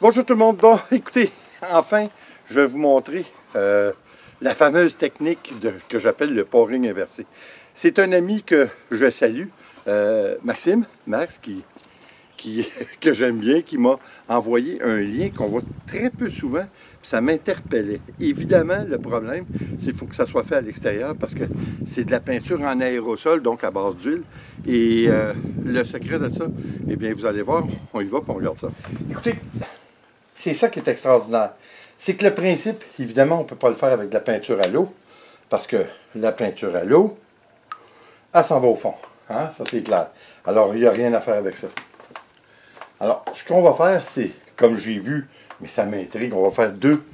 Bonjour tout le monde. Bon, écoutez, enfin, je vais vous montrer la fameuse technique que j'appelle le pouring inversé. C'est un ami que je salue, Maxime, Max, que j'aime bien, qui m'a envoyé un lien qu'on voit très peu souvent, puis ça m'interpellait. Évidemment, le problème, c'est qu'il faut que ça soit fait à l'extérieur parce que c'est de la peinture en aérosol, donc à base d'huile. Et le secret de ça, eh bien, vous allez voir, on y va, puis on regarde ça. Écoutez, c'est ça qui est extraordinaire. C'est que le principe, évidemment, on ne peut pas le faire avec de la peinture à l'eau, parce que la peinture à l'eau, elle s'en va au fond. Hein? Ça, c'est clair. Alors, il n'y a rien à faire avec ça. Alors, ce qu'on va faire, c'est, comme j'ai vu, mais ça m'intrigue, on va faire deux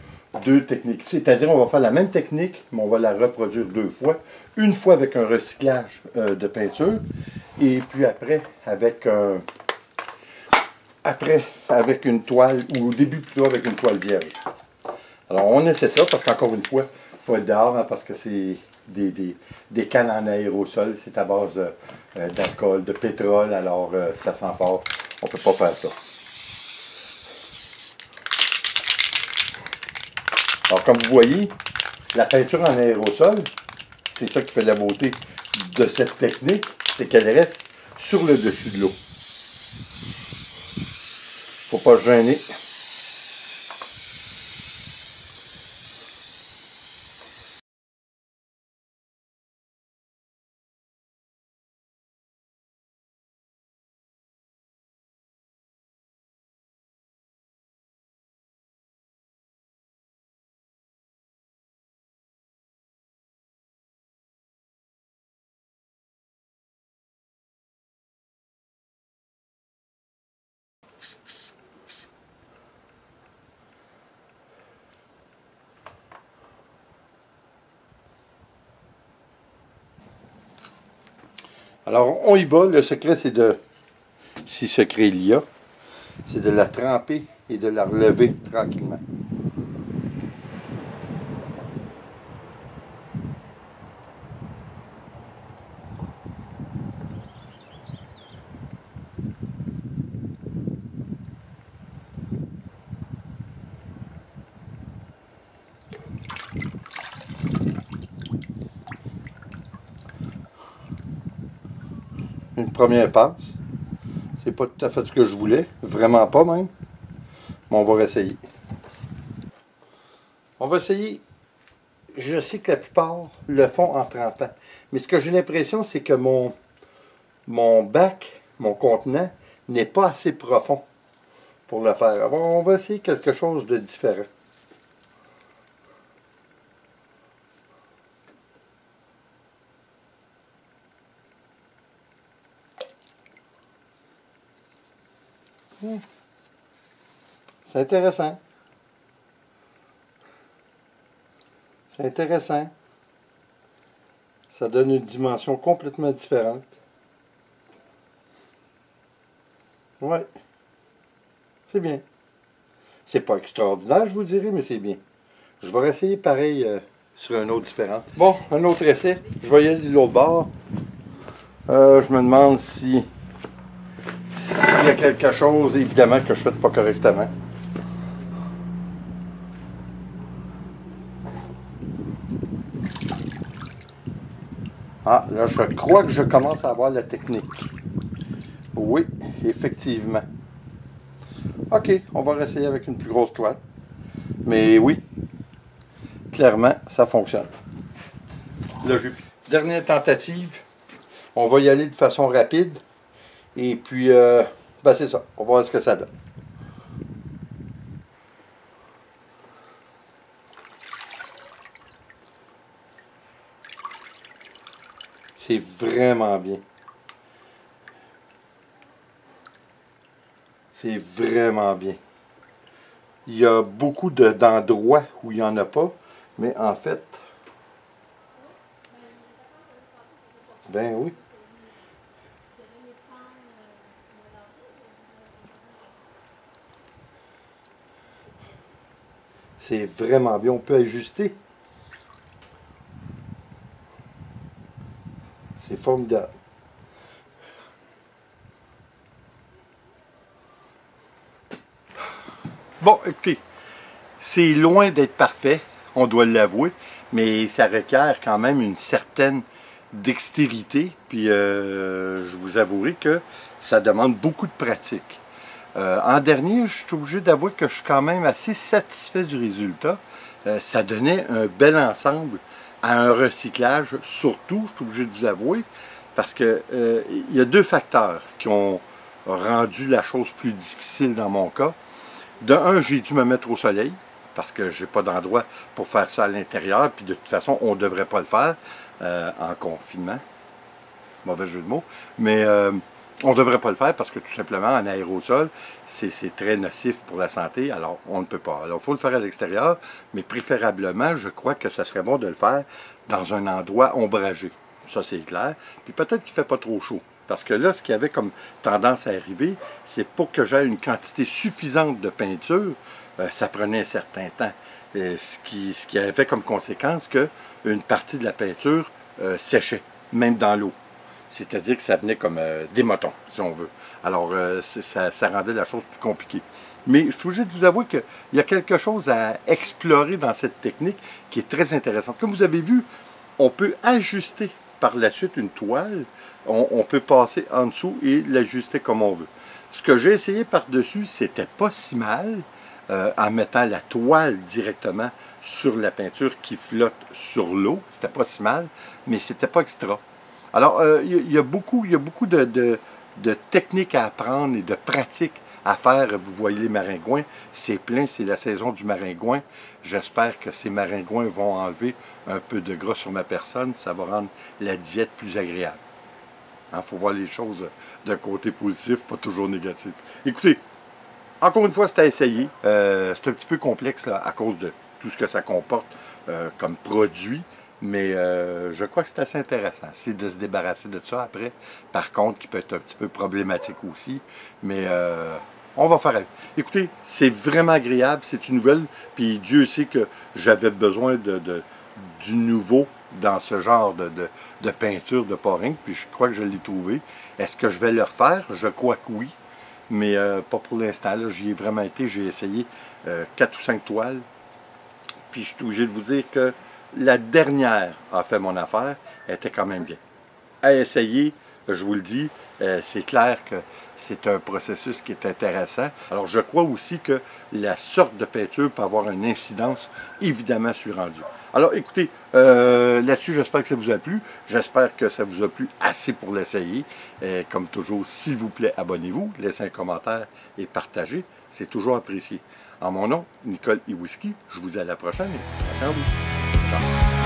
techniques. C'est-à-dire, on va faire la même technique, mais on va la reproduire deux fois. Une fois avec un recyclage de peinture, et puis après, avec une toile, ou au début plutôt avec une toile vierge. Alors, on essaie ça, parce qu'encore une fois, il faut être dehors, hein, parce que c'est des cannes en aérosol, c'est à base d'alcool, de pétrole, alors ça sent fort. On ne peut pas faire ça. Alors, comme vous voyez, la peinture en aérosol, c'est ça qui fait la beauté de cette technique, c'est qu'elle reste sur le dessus de l'eau. Il ne faut pas se gêner. Alors, on y va. Le secret, c'est de, si secret il y a, c'est de la tremper et de la relever tranquillement. Une première passe. C'est pas tout à fait ce que je voulais. Vraiment pas même. Mais on va réessayer. On va essayer. Je sais que la plupart le font en trempant. Mais ce que j'ai l'impression, c'est que mon bac, mon contenant, n'est pas assez profond pour le faire. Alors, on va essayer quelque chose de différent. C'est intéressant. C'est intéressant. Ça donne une dimension complètement différente. Ouais. C'est bien. C'est pas extraordinaire, je vous dirais, mais c'est bien. Je vais essayer pareil sur un autre différent. Bon, un autre essai. Je vais y aller de l'autre bord. Je me demande s'il y a quelque chose, évidemment, que je ne fais pas correctement. Ah, là, je crois que je commence à avoir la technique. Oui, effectivement. OK, on va réessayer avec une plus grosse toile. Mais oui, clairement, ça fonctionne. Là, dernière tentative. On va y aller de façon rapide. Et puis, ben c'est ça. On va voir ce que ça donne. C'est vraiment bien. C'est vraiment bien. Il y a beaucoup d'endroits où il n'y en a pas. Mais en fait, ben oui. C'est vraiment bien. On peut ajuster. C'est formidable. Bon, écoutez, c'est loin d'être parfait, on doit l'avouer, mais ça requiert quand même une certaine dextérité, puis je vous avouerai que ça demande beaucoup de pratique. En dernier, je suis obligé d'avouer que je suis quand même assez satisfait du résultat. Ça donnait un bel ensemble à un recyclage, surtout, je suis obligé de vous avouer, parce que il y a deux facteurs qui ont rendu la chose plus difficile dans mon cas. De un, j'ai dû me mettre au soleil, parce que j'ai pas d'endroit pour faire ça à l'intérieur, puis de toute façon, on ne devrait pas le faire en confinement. Mauvais jeu de mots. Mais on ne devrait pas le faire parce que tout simplement, en aérosol, c'est très nocif pour la santé, alors on ne peut pas. Alors, il faut le faire à l'extérieur, mais préférablement, je crois que ça serait bon de le faire dans un endroit ombragé. Ça, c'est clair. Puis peut-être qu'il ne fait pas trop chaud. Parce que là, ce qui avait comme tendance à arriver, c'est pour que j'aie une quantité suffisante de peinture, ça prenait un certain temps. Ce qui avait fait comme conséquence qu'une partie de la peinture séchait, même dans l'eau. C'est-à-dire que ça venait comme des motons, si on veut. Alors, ça rendait la chose plus compliquée. Mais je suis obligé de vous avouer qu'il y a quelque chose à explorer dans cette technique qui est très intéressante. Comme vous avez vu, on peut ajuster par la suite une toile. On peut passer en dessous et l'ajuster comme on veut. Ce que j'ai essayé par-dessus, c'était pas si mal en mettant la toile directement sur la peinture qui flotte sur l'eau. C'était pas si mal, mais c'était pas extra. Alors, il y a beaucoup de techniques à apprendre et de pratiques à faire. Vous voyez les maringouins, c'est plein, c'est la saison du maringouin. J'espère que ces maringouins vont enlever un peu de gras sur ma personne. Ça va rendre la diète plus agréable. Il faut voir les choses d'un côté positif, pas toujours négatif. Écoutez, encore une fois, c'est à essayer. C'est un petit peu complexe là, à cause de tout ce que ça comporte comme produit. Mais je crois que c'est assez intéressant. C'est de se débarrasser de ça après. Par contre, qui peut être un petit peu problématique aussi. Mais on va faire avec. Écoutez, c'est vraiment agréable. C'est une nouvelle. Puis Dieu sait que j'avais besoin du nouveau dans ce genre de peinture de Poring. Puis je crois que je l'ai trouvé. Est-ce que je vais le refaire? Je crois que oui. Mais pas pour l'instant. J'y ai vraiment été. J'ai essayé 4 ou 5 toiles. Puis je suis obligé de vous dire que la dernière a fait mon affaire, elle était quand même bien. À essayer, je vous le dis, c'est clair que c'est un processus qui est intéressant. Alors je crois aussi que la sorte de peinture peut avoir une incidence évidemment sur le rendu. Alors écoutez, là-dessus j'espère que ça vous a plu. J'espère que ça vous a plu assez pour l'essayer. Comme toujours, s'il vous plaît, abonnez-vous, laissez un commentaire et partagez. C'est toujours apprécié. En mon nom, Nicole Iwhisky, je vous dis à la prochaine et attention à vous. Ciao.